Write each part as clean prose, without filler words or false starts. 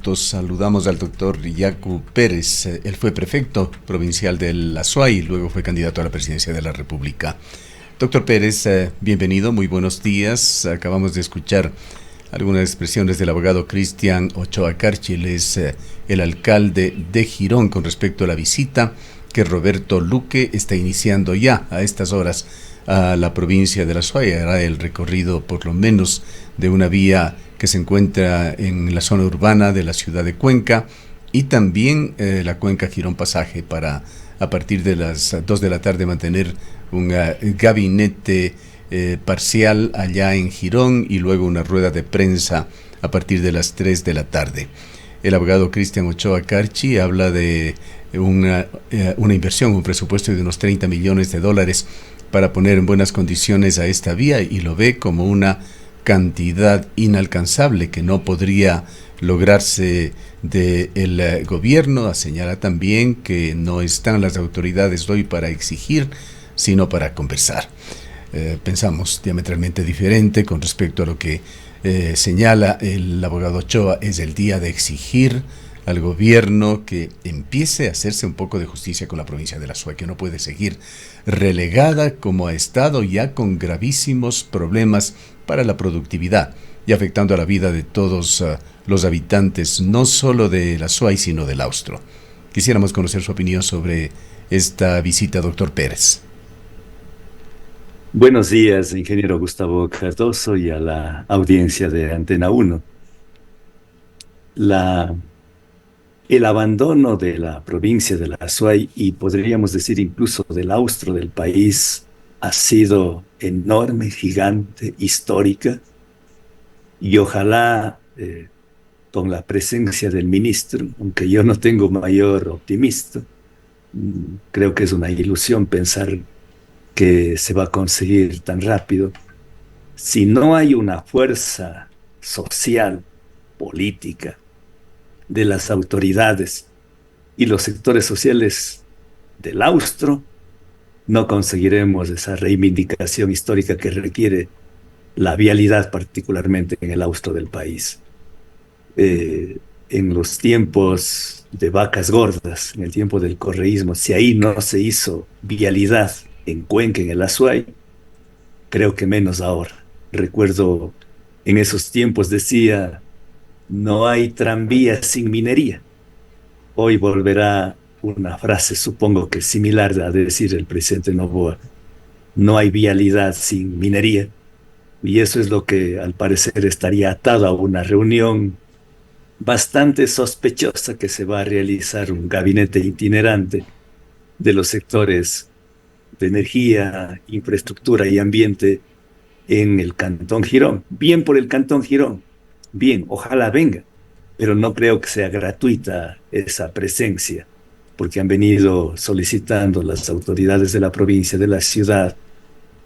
minutos saludamos al doctor Yacu Pérez. Él fue prefecto provincial del Azuay y luego fue candidato a la presidencia de la República. Doctor Pérez, bienvenido, muy buenos días. Acabamos de escuchar algunas expresiones del abogado Cristian Ochoa Carchi, él es el alcalde de Girón, con respecto a la visita que Roberto Luque está iniciando ya a estas horas a la provincia de la Azuay. Hará el recorrido por lo menos de una vía que se encuentra en la zona urbana de la ciudad de Cuenca y también la Cuenca Girón Pasaje, para a partir de las 2 de la tarde mantener un gabinete parcial allá en Girón y luego una rueda de prensa a partir de las 3 de la tarde. El abogado Cristian Ochoa Carchi habla de una inversión, un presupuesto de unos 30 millones de dólares para poner en buenas condiciones a esta vía, y lo ve como una cantidad inalcanzable que no podría lograrse del gobierno. Señala también que no están las autoridades hoy para exigir, sino para conversar. Pensamos diametralmente diferente con respecto a lo que señala el abogado Ochoa. Es el día de exigir al gobierno que empiece a hacerse un poco de justicia con la provincia de la Azuay, que no puede seguir relegada como ha estado, ya con gravísimos problemas para la productividad y afectando a la vida de todos los habitantes, no solo de la Azuay, sino del Austro. Quisiéramos conocer su opinión sobre esta visita, doctor Pérez. Buenos días, ingeniero Gustavo Cardoso, y a la audiencia de Antena 1. El abandono de la provincia de la Azuay, y podríamos decir incluso del austro del país, ha sido enorme, gigante, histórica, y ojalá con la presencia del ministro, aunque yo no tengo mayor optimismo, creo que es una ilusión pensar que se va a conseguir tan rápido. Si no hay una fuerza social, política, de las autoridades y los sectores sociales del austro, no conseguiremos esa reivindicación histórica que requiere la vialidad, particularmente en el austro del país. En los tiempos de vacas gordas, en el tiempo del correísmo, si ahí no se hizo vialidad en Cuenca, en el Azuay, creo que menos ahora. Recuerdo, en esos tiempos decía: no hay tranvía sin minería. Hoy volverá una frase, supongo que similar, a decir el presidente Noboa: no hay vialidad sin minería. Y eso es lo que al parecer estaría atado a una reunión bastante sospechosa que se va a realizar, un gabinete itinerante de los sectores de energía, infraestructura y ambiente en el Cantón Girón. Bien por el Cantón Girón, bien, ojalá venga, pero no creo que sea gratuita esa presencia, porque han venido solicitando las autoridades de la provincia, de la ciudad,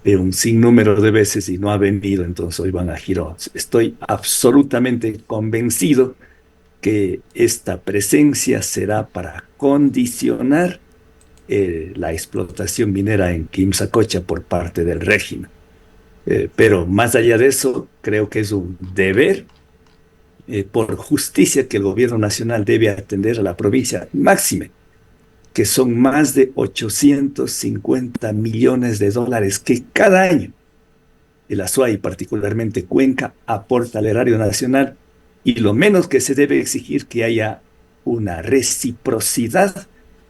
un sinnúmero de veces y no ha venido, entonces hoy van a Girón. Estoy absolutamente convencido que esta presencia será para condicionar la explotación minera en Quimsacocha por parte del régimen. Pero más allá de eso, creo que es un deber, por justicia, que el gobierno nacional debe atender a la provincia, máxime, que son más de 850 millones de dólares que cada año el Azuay, particularmente Cuenca, aporta al erario nacional, y lo menos que se debe exigir que haya una reciprocidad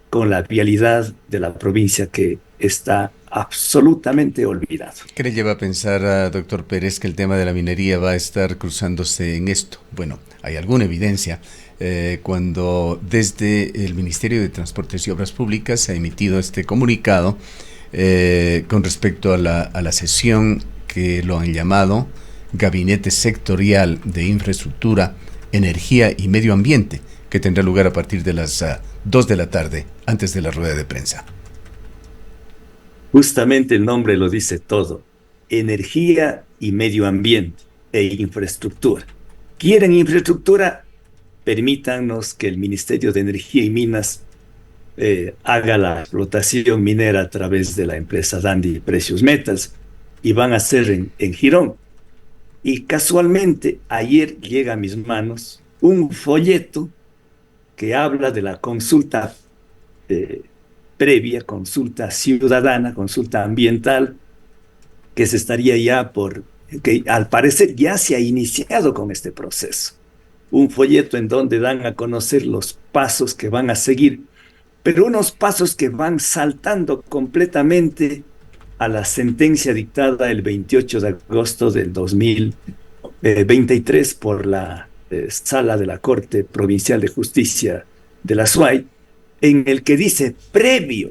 con la vialidad de la provincia, que está absolutamente olvidado. ¿Qué le lleva a pensar, doctor Pérez, que el tema de la minería va a estar cruzándose en esto? Bueno, hay alguna evidencia cuando desde el Ministerio de Transportes y Obras Públicas se ha emitido este comunicado con respecto a la sesión que lo han llamado Gabinete Sectorial de Infraestructura, Energía y Medio Ambiente, que tendrá lugar a partir de las 2 de la tarde, antes de la rueda de prensa. Justamente el nombre lo dice todo: energía y medio ambiente e infraestructura. ¿Quieren infraestructura? Permítanos que el Ministerio de Energía y Minas haga la explotación minera a través de la empresa Dandy Precious Metals, y van a hacer en Girón. Y casualmente ayer llega a mis manos un folleto que habla de la consulta eh, previa, consulta ciudadana, consulta ambiental, que se estaría ya que al parecer ya se ha iniciado con este proceso. Un folleto en donde dan a conocer los pasos que van a seguir, pero unos pasos que van saltando completamente a la sentencia dictada el 28 de agosto del 2023 por la Sala de la Corte Provincial de Justicia de la SUAY, en el que dice previo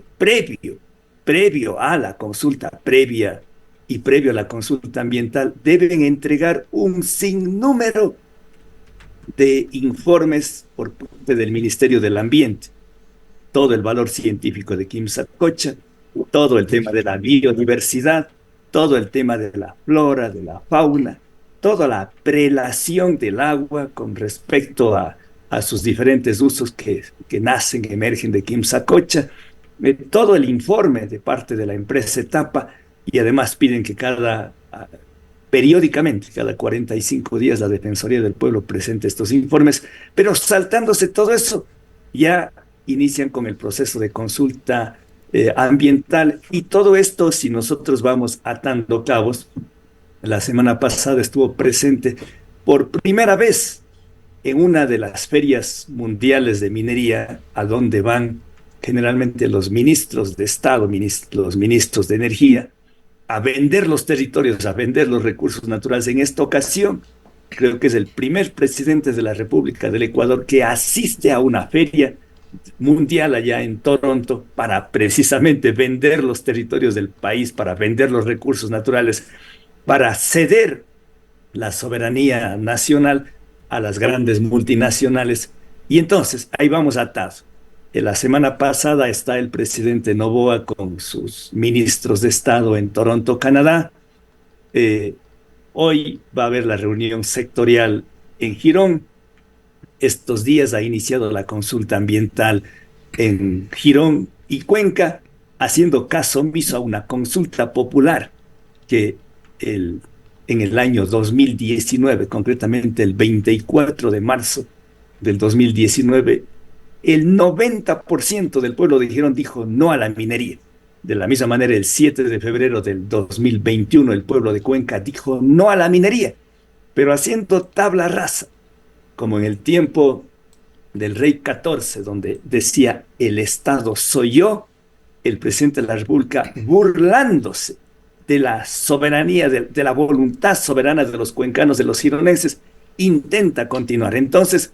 a la consulta previa y previo a la consulta ambiental, deben entregar un sinnúmero de informes por parte del Ministerio del Ambiente, todo el valor científico de Quimsacocha, todo el tema de la biodiversidad, todo el tema de la flora, de la fauna, toda la prelación del agua con respecto a sus diferentes usos que nacen, emergen de Quimsacocha, todo el informe de parte de la empresa Etapa, y además piden que periódicamente, cada 45 días, la Defensoría del Pueblo presente estos informes, pero saltándose todo eso, ya inician con el proceso de consulta ambiental, y todo esto, si nosotros vamos atando cabos, la semana pasada estuvo presente por primera vez en una de las ferias mundiales de minería, a donde van generalmente los ministros de Estado, los ministros de Energía, a vender los territorios, a vender los recursos naturales. En esta ocasión, creo que es el primer presidente de la República del Ecuador que asiste a una feria mundial allá en Toronto para precisamente vender los territorios del país, para vender los recursos naturales, para ceder la soberanía nacional a las grandes multinacionales. Y entonces, ahí vamos atados. La semana pasada está el presidente Noboa con sus ministros de Estado en Toronto, Canadá. Hoy va a haber la reunión sectorial en Girón. Estos días ha iniciado la consulta ambiental en Girón y Cuenca, haciendo caso omiso a una consulta popular que en el año 2019, concretamente el 24 de marzo del 2019, el 90% del pueblo de Girón dijo no a la minería. De la misma manera, el 7 de febrero del 2021, el pueblo de Cuenca dijo no a la minería, pero haciendo tabla rasa, como en el tiempo del rey XIV, donde decía el Estado soy yo, el presidente de la República, burlándose de la soberanía, de la voluntad soberana de los cuencanos, de los gironenses, intenta continuar. Entonces,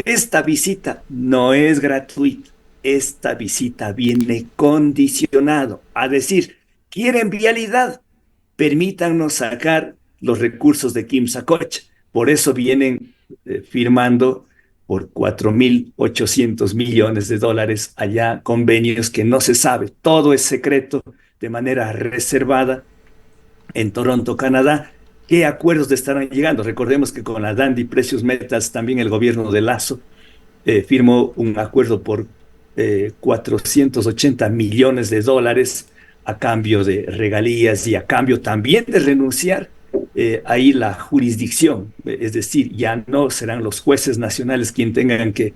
esta visita no es gratuita, esta visita viene condicionado a decir, ¿quieren vialidad? Permítanos sacar los recursos de Quimsacocha. Por eso vienen firmando por 4.800 millones de dólares allá convenios que no se sabe, todo es secreto, de manera reservada en Toronto, Canadá. ¿Qué acuerdos estarán llegando? Recordemos que con la Dundee Precious Metals también el gobierno de Lasso firmó un acuerdo por 480 millones de dólares a cambio de regalías y a cambio también de renunciar ahí la jurisdicción. Es decir, ya no serán los jueces nacionales quienes tengan que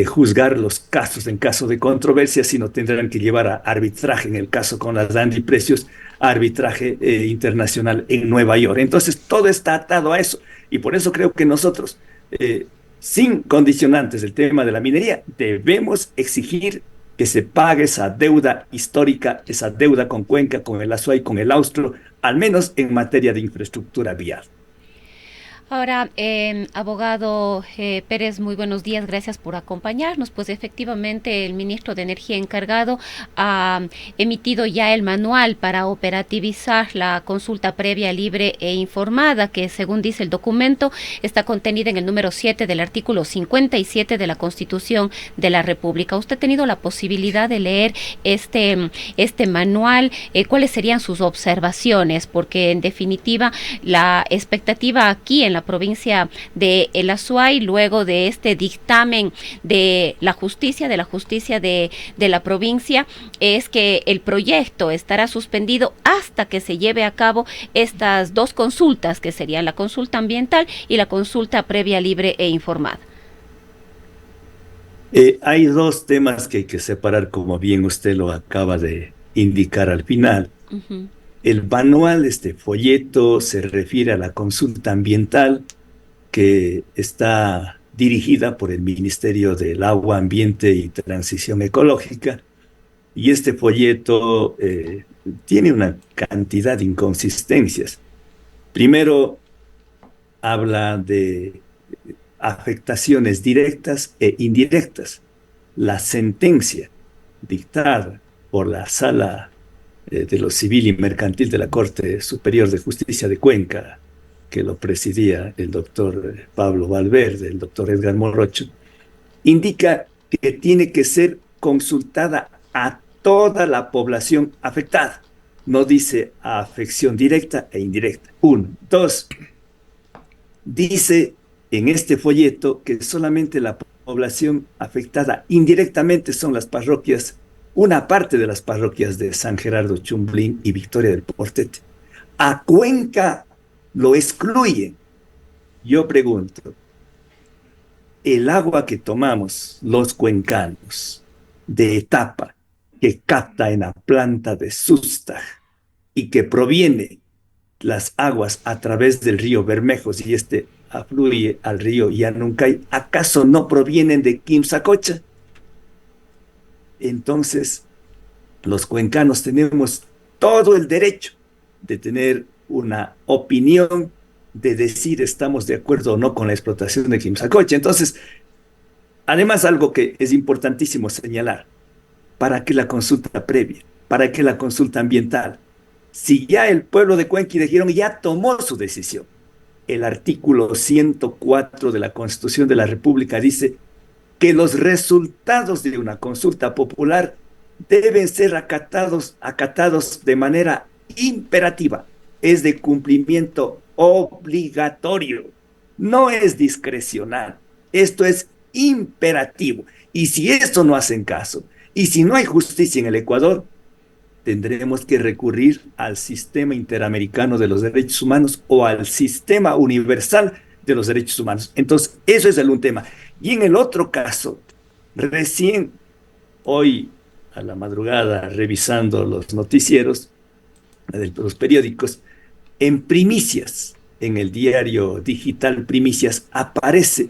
juzgar los casos en caso de controversia, sino tendrán que llevar a arbitraje, en el caso con las Dundee Precious, arbitraje internacional en Nueva York. Entonces, todo está atado a eso, y por eso creo que nosotros, sin condicionantes del tema de la minería, debemos exigir que se pague esa deuda histórica, esa deuda con Cuenca, con el Azuay, con el Austro, al menos en materia de infraestructura vial. Ahora, abogado Pérez, muy buenos días, gracias por acompañarnos. Pues efectivamente el ministro de Energía encargado ha emitido ya el manual para operativizar la consulta previa, libre e informada, que según dice el documento está contenida en el número 7 del artículo 57 de la Constitución de la República. ¿Usted ha tenido la posibilidad de leer este manual? ¿Cuáles serían sus observaciones? Porque en definitiva la expectativa aquí en la la provincia de El Azuay, luego de este dictamen de la justicia de la provincia, es que el proyecto estará suspendido hasta que se lleve a cabo estas dos consultas, que serían la consulta ambiental y la consulta previa, libre e informada. Hay dos temas que hay que separar, como bien usted lo acaba de indicar al final. Uh-huh. El manual, este folleto, se refiere a la consulta ambiental que está dirigida por el Ministerio del Agua, Ambiente y Transición Ecológica. Y este folleto tiene una cantidad de inconsistencias. Primero, habla de afectaciones directas e indirectas. La sentencia dictada por la Sala de lo Civil y Mercantil de la Corte Superior de Justicia de Cuenca, que lo presidía el doctor Pablo Valverde, el doctor Edgar Morocho, indica que tiene que ser consultada a toda la población afectada. No dice a afección directa e indirecta. 1. 2. Dice en este folleto que solamente la población afectada indirectamente son las parroquias, una parte de las parroquias de San Gerardo Chumblín y Victoria del Portete. A Cuenca lo excluyen. Yo pregunto, el agua que tomamos los cuencanos de etapa, que capta en la planta de Sustaj y que proviene las aguas a través del río Bermejos y este afluye al río Yanuncay, ¿acaso no provienen de Quimsacocha? Entonces, los cuencanos tenemos todo el derecho de tener una opinión, de decir estamos de acuerdo o no con la explotación de Quimsacocha. Entonces, además, algo que es importantísimo señalar, ¿para qué la consulta previa? ¿Para qué la consulta ambiental? Si ya el pueblo de Cuenca y de Girón ya tomó su decisión. El artículo 104 de la Constitución de la República dice que los resultados de una consulta popular deben ser acatados de manera imperativa, es de cumplimiento obligatorio, no es discrecional, esto es imperativo. Y si esto no hacen caso, y si no hay justicia en el Ecuador, tendremos que recurrir al Sistema Interamericano de los Derechos Humanos o al Sistema Universal de los Derechos Humanos. Entonces, eso es un tema. Y en el otro caso, recién hoy a la madrugada, revisando los noticieros, los periódicos, en primicias, en el diario digital Primicias, aparece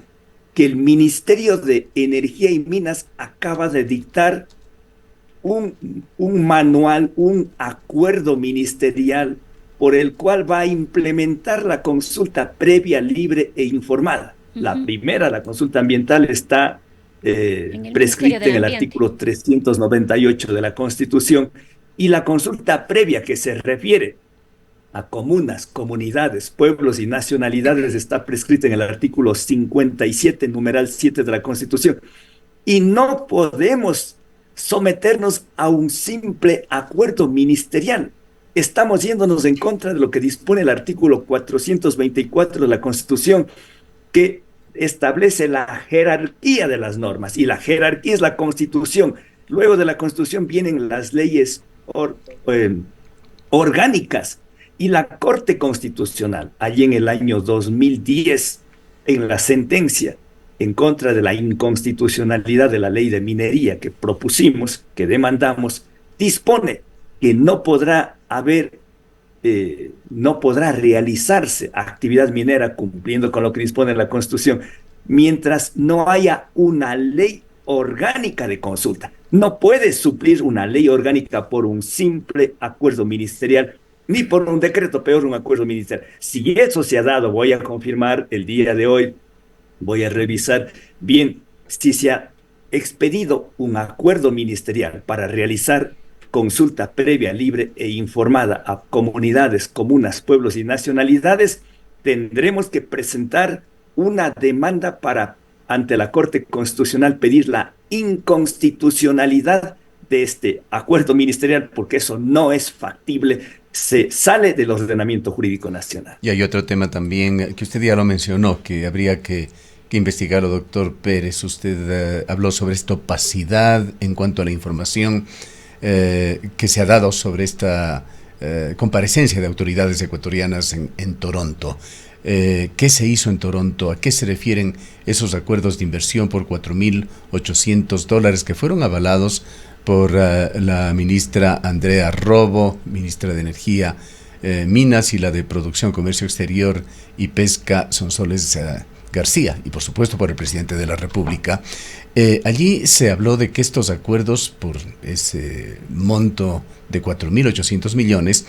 que el Ministerio de Energía y Minas acaba de dictar un manual, un acuerdo ministerial por el cual va a implementar la consulta previa, libre e informada. Uh-huh. La primera, la consulta ambiental, está prescrita en el artículo 398 de la Constitución, y la consulta previa, que se refiere a comunas, comunidades, pueblos y nacionalidades, está prescrita en el artículo 57, numeral 7 de la Constitución. Y no podemos someternos a un simple acuerdo ministerial. Estamos yéndonos en contra de lo que dispone el artículo 424 de la Constitución, que establece la jerarquía de las normas, y la jerarquía es la Constitución. Luego de la Constitución vienen las leyes orgánicas, y la Corte Constitucional, allí en el año 2010, en la sentencia en contra de la inconstitucionalidad de la ley de minería que propusimos, que demandamos, dispone que no podrá realizarse actividad minera cumpliendo con lo que dispone la Constitución mientras no haya una ley orgánica de consulta. No puede suplir una ley orgánica por un simple acuerdo ministerial, ni por un decreto, peor un acuerdo ministerial. Si eso se ha dado, voy a confirmar el día de hoy, voy a revisar bien si se ha expedido un acuerdo ministerial para realizar consulta previa, libre e informada a comunidades, comunas, pueblos y nacionalidades. Tendremos que presentar una demanda para, ante la Corte Constitucional, pedir la inconstitucionalidad de este acuerdo ministerial, porque eso no es factible se sale del ordenamiento jurídico nacional. Y hay otro tema también que usted ya lo mencionó, que habría que investigarlo, doctor Pérez. Usted habló sobre esta opacidad en cuanto a la información que se ha dado sobre esta comparecencia de autoridades ecuatorianas en Toronto. ¿Qué se hizo en Toronto? ¿A qué se refieren esos acuerdos de inversión por $4.800 que fueron avalados por la ministra Andrea Robo, ministra de Energía, Minas, y la de Producción, Comercio Exterior y Pesca, Sonsoles García, y por supuesto por el presidente de la República? Allí se habló de que estos acuerdos por ese monto de 4.800 millones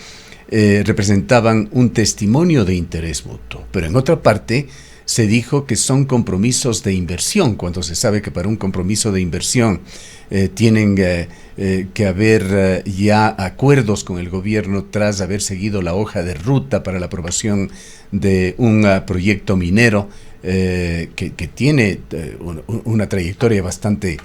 representaban un testimonio de interés mutuo, pero en otra parte se dijo que son compromisos de inversión, cuando se sabe que para un compromiso de inversión tienen que haber ya acuerdos con el gobierno tras haber seguido la hoja de ruta para la aprobación de un proyecto minero que tiene una trayectoria bastante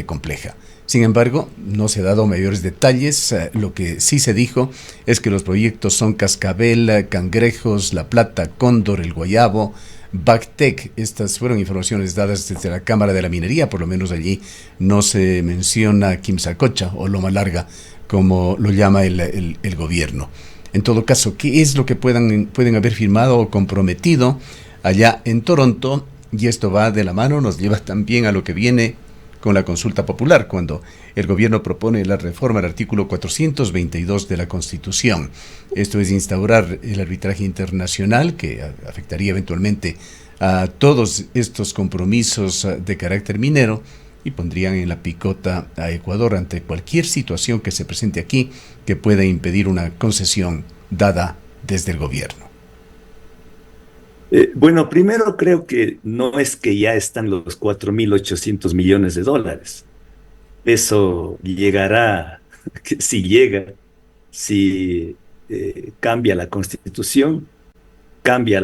compleja. Sin embargo, no se ha dado mayores detalles. Lo que sí se dijo es que los proyectos son Cascabel, Cangrejos, La Plata, Cóndor, El Guayabo, Bactec. Estas fueron informaciones dadas desde la Cámara de la Minería. Por lo menos allí no se menciona Quimsacocha o Loma Larga, como lo llama el gobierno. En todo caso, ¿qué es lo que pueden haber firmado o comprometido allá en Toronto? Y esto va de la mano, nos lleva también a lo que viene con la consulta popular, cuando el gobierno propone la reforma al artículo 422 de la Constitución. Esto es instaurar el arbitraje internacional, que afectaría eventualmente a todos estos compromisos de carácter minero, y pondrían en la picota a Ecuador ante cualquier situación que se presente aquí que pueda impedir una concesión dada desde el gobierno. Bueno, primero creo que no es que ya están los 4.800 millones de dólares. Eso llegará, si llega, si cambia la Constitución, cambia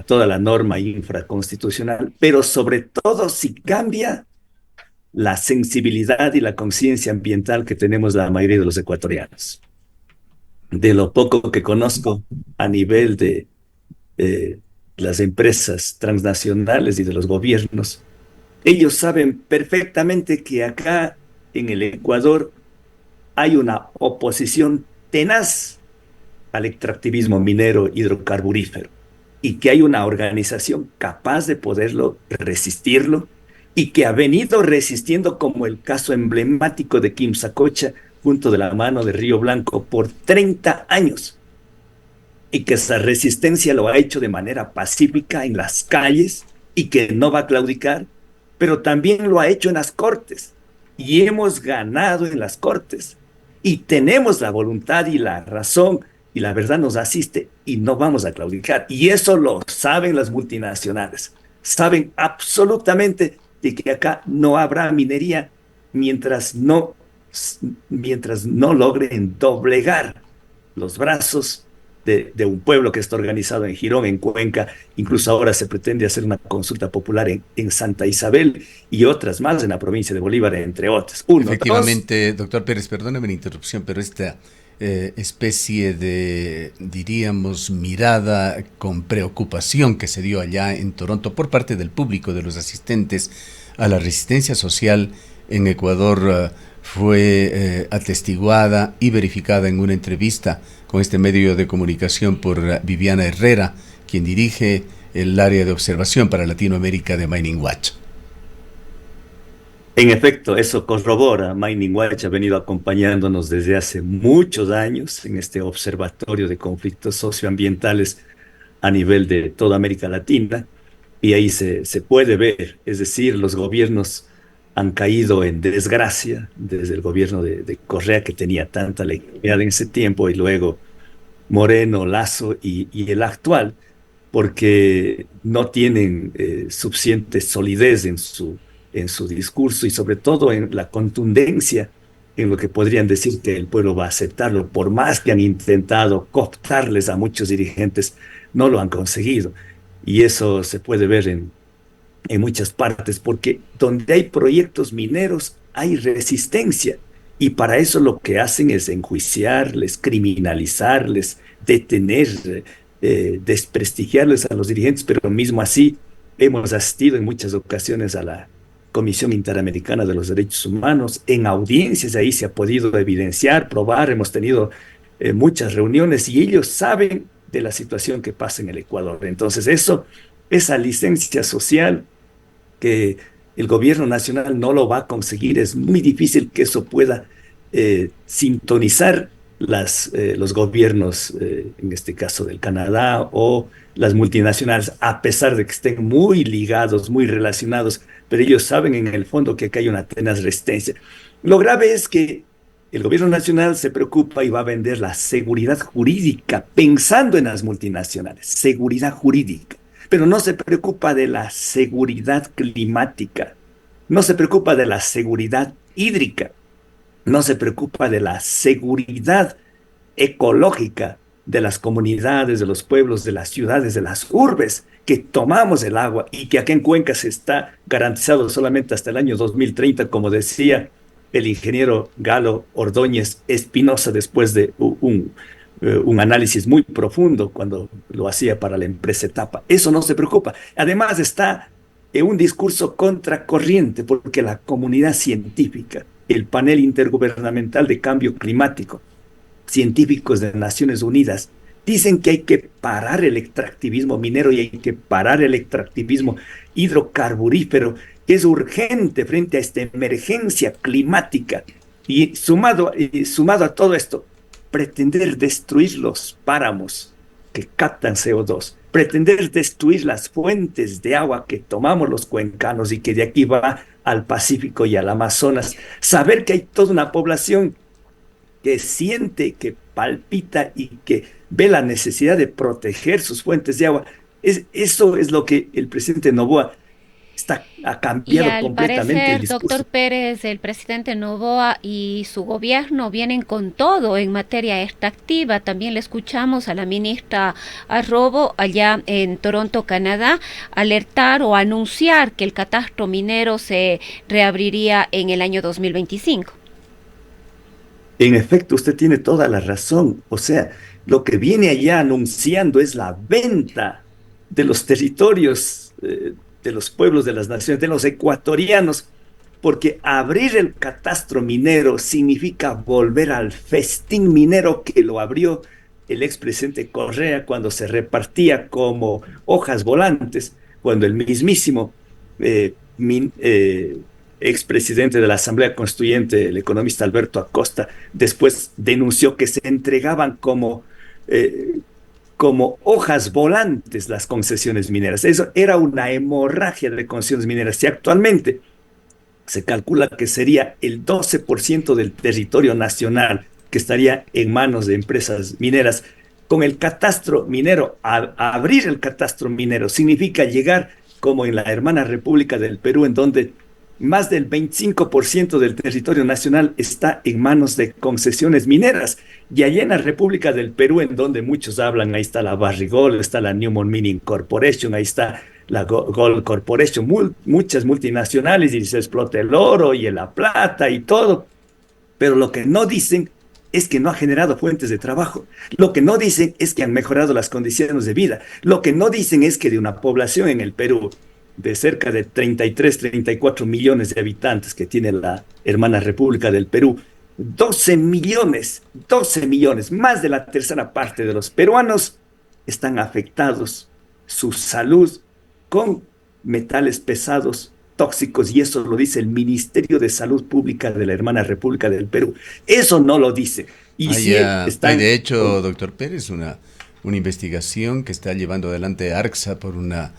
toda la norma infraconstitucional, pero sobre todo si cambia la sensibilidad y la conciencia ambiental que tenemos la mayoría de los ecuatorianos. De lo poco que conozco a nivel de las empresas transnacionales y de los gobiernos, ellos saben perfectamente que acá en el Ecuador hay una oposición tenaz al extractivismo minero hidrocarburífero y que hay una organización capaz de poderlo resistirlo y que ha venido resistiendo, como el caso emblemático de Quimsacocha, junto de la mano de Río Blanco, por 30 años. Y que esa resistencia lo ha hecho de manera pacífica en las calles y que no va a claudicar, pero también lo ha hecho en las cortes. Y hemos ganado en las cortes. Y tenemos la voluntad y la razón y la verdad nos asiste y no vamos a claudicar. Y eso lo saben las multinacionales. Saben absolutamente de que acá no habrá minería mientras no logren doblegar los brazos de un pueblo que está organizado en Girón, en Cuenca. Incluso ahora se pretende hacer una consulta popular en Santa Isabel y otras más en la provincia de Bolívar, entre otras. Efectivamente, doctor Pérez, perdóneme la interrupción, pero esta especie de, diríamos, mirada con preocupación que se dio allá en Toronto por parte del público, de los asistentes a la resistencia social en Ecuador, fue atestiguada y verificada en una entrevista con este medio de comunicación por Viviana Herrera, quien dirige el área de observación para Latinoamérica de Mining Watch. En efecto, eso corrobora. Mining Watch ha venido acompañándonos desde hace muchos años en este observatorio de conflictos socioambientales a nivel de toda América Latina, y ahí se puede ver, es decir, los gobiernos han caído en desgracia, desde el gobierno de Correa, que tenía tanta legitimidad en ese tiempo, y luego Moreno, Lasso y el actual, porque no tienen suficiente solidez en su discurso y sobre todo en la contundencia en lo que podrían decir que el pueblo va a aceptarlo. Por más que han intentado cooptarles a muchos dirigentes, no lo han conseguido. Y eso se puede ver en muchas partes, porque donde hay proyectos mineros hay resistencia, Y para eso lo que hacen es enjuiciarles, criminalizarles, detener, desprestigiarles a los dirigentes, pero mismo así hemos asistido en muchas ocasiones a la Comisión Interamericana de los Derechos Humanos, en audiencias ahí se ha podido evidenciar, probar, hemos tenido muchas reuniones y ellos saben de la situación que pasa en el Ecuador. Entonces esa licencia social que el gobierno nacional no lo va a conseguir, es muy difícil que eso pueda sintonizar los gobiernos, en este caso del Canadá o las multinacionales, a pesar de que estén muy ligados, muy relacionados, pero ellos saben en el fondo que acá hay una tenaz resistencia. Lo grave es que el gobierno nacional se preocupa y va a vender la seguridad jurídica pensando en las multinacionales, seguridad jurídica, pero no se preocupa de la seguridad climática, no se preocupa de la seguridad hídrica, no se preocupa de la seguridad ecológica de las comunidades, de los pueblos, de las ciudades, de las urbes, que tomamos el agua y que aquí en Cuenca se está garantizado solamente hasta el año 2030, como decía el ingeniero Galo Ordóñez Espinosa después de un análisis muy profundo cuando lo hacía para la empresa Etapa. Eso no se preocupa. Además está en un discurso contracorriente porque la comunidad científica, el panel intergubernamental de cambio climático, científicos de Naciones Unidas, dicen que hay que parar el extractivismo minero y hay que parar el extractivismo hidrocarburífero, que es urgente frente a esta emergencia climática. Y sumado a todo esto, pretender destruir los páramos que captan CO2, pretender destruir las fuentes de agua que tomamos los cuencanos y que de aquí va al Pacífico y al Amazonas, saber que hay toda una población que siente, que palpita y que ve la necesidad de proteger sus fuentes de agua. Eso es lo que el presidente Noboa ha cambiado completamente parecer, el discurso. doctor Pérez, el presidente Noboa y su gobierno vienen con todo en materia extractiva. También le escuchamos a la ministra Arrobo allá en Toronto, Canadá, alertar o anunciar que el catastro minero se reabriría en el año 2025. En efecto, usted tiene toda la razón. O sea, lo que viene allá anunciando es la venta de los territorios de los pueblos de las naciones, de los ecuatorianos, porque abrir el catastro minero significa volver al festín minero que lo abrió el expresidente Correa cuando se repartía como hojas volantes, cuando el mismísimo expresidente de la Asamblea Constituyente, el economista Alberto Acosta, después denunció que se entregaban como hojas volantes las concesiones mineras. Eso era una hemorragia de concesiones mineras y actualmente se calcula que sería el 12% del territorio nacional que estaría en manos de empresas mineras. Con el catastro minero, abrir el catastro minero significa llegar como en la hermana República del Perú, en donde más del 25% del territorio nacional está en manos de concesiones mineras. Y allá en la República del Perú, en donde muchos hablan, ahí está la Barrigold, está la Newmont Mining Corporation, ahí está la Gold Corporation, muchas multinacionales, y se explota el oro y la plata y todo. Pero lo que no dicen es que no ha generado fuentes de trabajo. Lo que no dicen es que han mejorado las condiciones de vida. Lo que no dicen es que de una población en el Perú de cerca de 33, 34 millones de habitantes que tiene la hermana República del Perú, 12 millones, más de la tercera parte de los peruanos están afectados su salud con metales pesados tóxicos, y eso lo dice el Ministerio de Salud Pública de la hermana República del Perú. Eso no lo dice. Y hay de hecho, doctor Pérez, una investigación que está llevando adelante ARCSA por una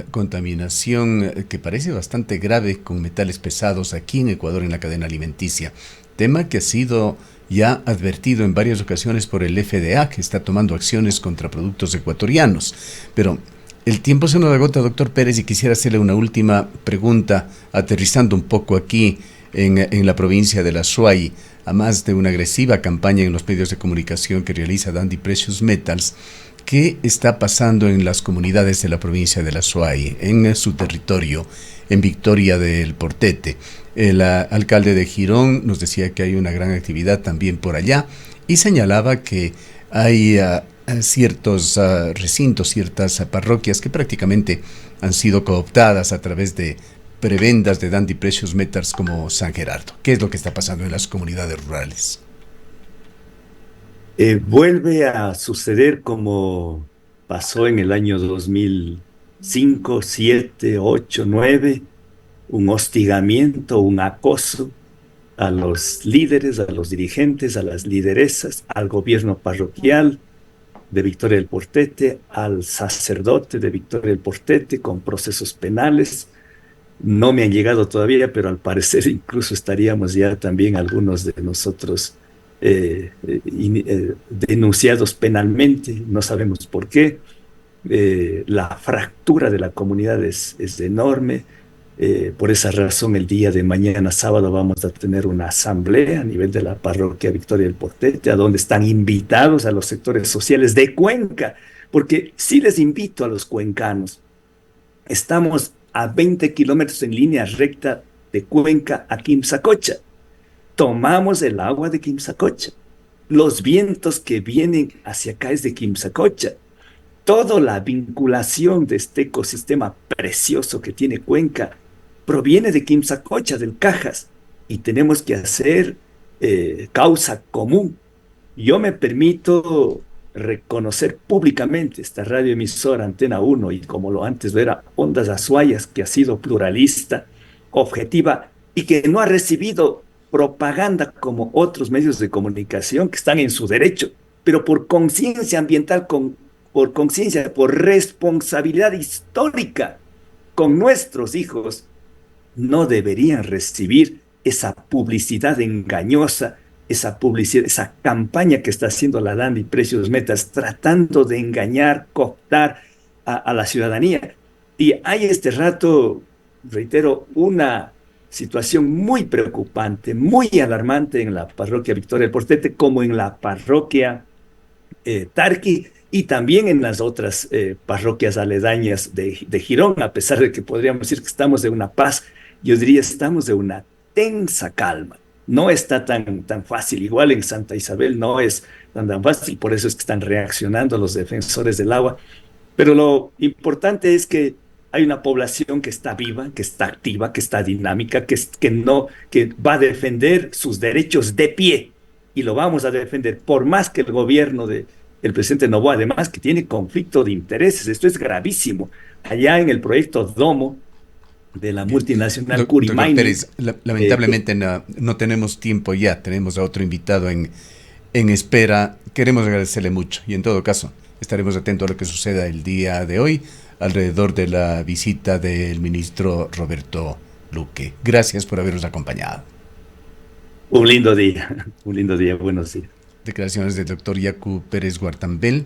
contaminación que parece bastante grave con metales pesados aquí en Ecuador en la cadena alimenticia, tema que ha sido ya advertido en varias ocasiones por el FDA, que está tomando acciones contra productos ecuatorianos. Pero el tiempo se nos agota, doctor Pérez, y quisiera hacerle una última pregunta, aterrizando un poco aquí en la provincia de la Azuay, a más de una agresiva campaña en los medios de comunicación que realiza Dundee Precious Metals, ¿qué está pasando en las comunidades de la provincia de La Suay, en su territorio, en Victoria del Portete? El alcalde de Girón nos decía que hay una gran actividad también por allá y señalaba que hay ciertos recintos, ciertas parroquias que prácticamente han sido cooptadas a través de prebendas de Dandy Precious Metals como San Gerardo. ¿Qué es lo que está pasando en las comunidades rurales? Vuelve a suceder como pasó en el año 2005, 7, 8, 9, un hostigamiento, un acoso a los líderes, a los dirigentes, a las lideresas, al gobierno parroquial de Victoria del Portete, al sacerdote de Victoria del Portete con procesos penales. No me han llegado todavía, pero al parecer incluso estaríamos ya también algunos de nosotros denunciados penalmente, no sabemos por qué. La fractura de la comunidad es enorme. Por esa razón, el día de mañana, sábado, vamos a tener una asamblea a nivel de la parroquia Victoria del Portete, a donde están invitados a los sectores sociales de Cuenca, porque sí les invito a los cuencanos. Estamos a 20 kilómetros en línea recta de Cuenca a Quimsacocha. Tomamos el agua de Quimsacocha. Los vientos que vienen hacia acá es de Quimsacocha. Toda la vinculación de este ecosistema precioso que tiene Cuenca proviene de Quimsacocha, del Cajas, y tenemos que hacer causa común. Yo me permito reconocer públicamente esta radioemisora Antena 1 y como lo antes lo era Ondas Azuayas, que ha sido pluralista, objetiva y que no ha recibido propaganda como otros medios de comunicación que están en su derecho, pero por conciencia ambiental, por conciencia, por responsabilidad histórica con nuestros hijos, no deberían recibir esa publicidad engañosa, esa publicidad, esa campaña que está haciendo la Dandy Precious Metals, tratando de engañar, cooptar a la ciudadanía. Y hay este rato, reitero, una situación muy preocupante, muy alarmante en la parroquia Victoria del Portete, como en la parroquia Tarqui, y también en las otras parroquias aledañas de Girón, a pesar de que podríamos decir que estamos de una paz, yo diría estamos de una tensa calma. No está tan fácil, igual en Santa Isabel no es tan fácil, por eso es que están reaccionando los defensores del agua, pero lo importante es que hay una población que está viva, que está activa, que está dinámica, que va a defender sus derechos de pie, y lo vamos a defender, por más que el gobierno del presidente Noboa, además que tiene conflicto de intereses, esto es gravísimo. Allá en el proyecto Domo de la multinacional Doctor Curimaini. Pérez, lamentablemente no tenemos tiempo ya, tenemos a otro invitado en espera. Queremos agradecerle mucho y en todo caso estaremos atentos a lo que suceda el día de hoy alrededor de la visita del ministro Roberto Luque. Gracias por habernos acompañado. Un lindo día, buenos días. Declaraciones del doctor Yacu Pérez Guartambel.